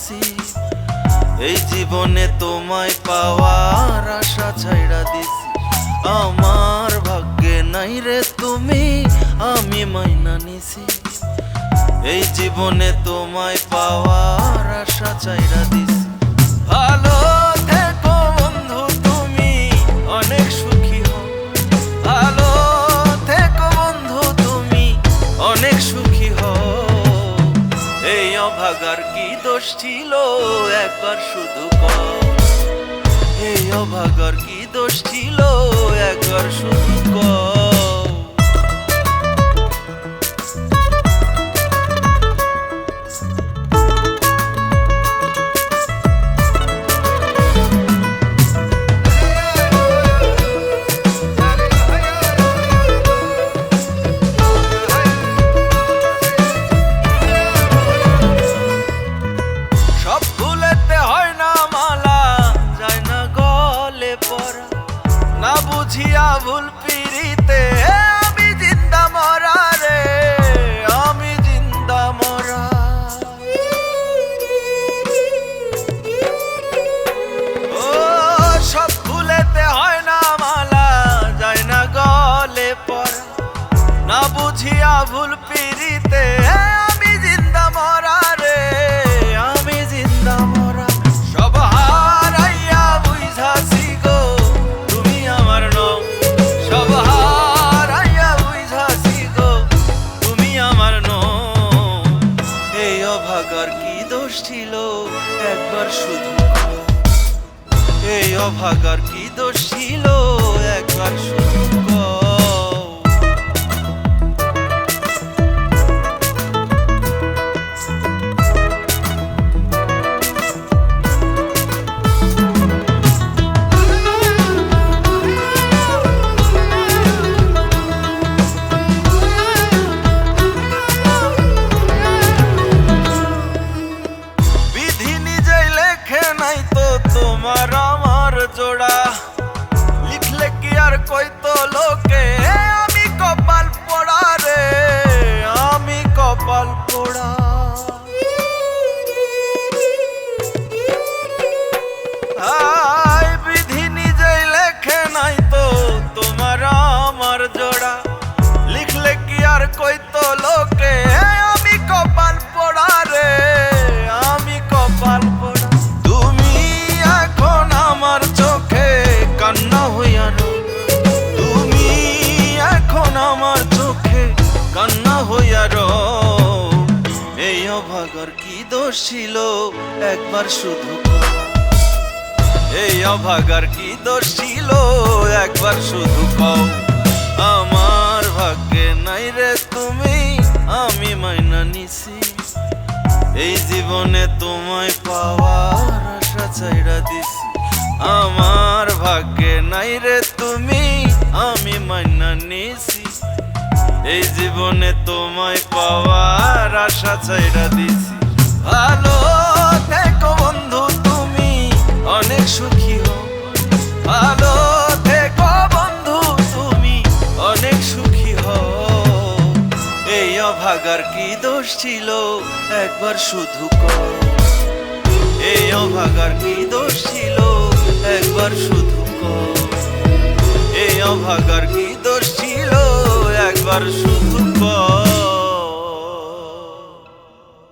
নিছি। এই জীবনে তোমায় পাওয়ার আশা ছাইড়া দিছি। আমার ভাগ্যে নাই রে তুমি, আমি মাইনা নিছি। এই জীবনে তোমায় পাওয়ার আশা ছাইড়া দিছি। ভালো থেকো বন্ধু তুমি, অনেক সুখী হও। ভালো থেকো বন্ধু তুমি, অনেক সুখী হও। এই অভাগার কি দোষ ছিল একবার শুধু কও। এই অভাগার কি দোষ ছিল একবার শুধু কও। না বুঝিয়া ভুল পিরিতে আমি জিন্দা মরা রে, আমি জিন্দা মরা। ও সব ভুলেতে হয় না মালা, যায় না গলে পড়া। না বুঝিয়া ভুল পিরিতে আমি জিন্দা মরা রে, আমি জিন্দা মরা। সব হারাইয়া বুঝাছি গো তুমি আমার নও। সব হারাইয়া বুঝাছি গো তুমি আমার নও। এই অভাগার কি দোষ ছিল একবার শুধু কও। এই অভাগার কি দোষ ছিল একবার শুধু কও। তোমার আমার জোড়া লিখলে কি আর কইতো লোকে আমি কপাল পোড়া রে, আমি কপাল পোড়া। বিধি নিজেই লেখে নাই তো তোমার আমার জোড়া। লিখলে কি আর কইতো লোকে আমি কপাল পোড়া রে, আমি কপাল পোড়া। কান্না হইয়া রো তুমি এখন আমার চোখে, কান্না হইয়া রো। এই অভাগার কি দোষ ছিল একবার শুধু কও। এই অভাগার কি দোষ ছিল একবার শুধু কও। আমার ভাগ্যে নাই রে তুমি, আমি মাইনা নিছি। এই জীবনে তোমায় পাওয়ার আশা ছাইড়া দিছি। আমার ভাগ্যে নাই রে তুমি, আমি মাইনা নিছি। এই জীবনে তোমায় পাওয়ার আশা ছাইড়া দিছি। ভালো থেকো বন্ধু তুমি, অনেক সুখী হও। ভালো থেকো বন্ধু তুমি, অনেক সুখী হও। এই অভাগার কি দোষ ছিল একবার শুধু কও। এই অভাগার কি দোষ ছিল একবার শুধু কও। এই অভাগার কি দোষ ছিল একবার শুধু কও।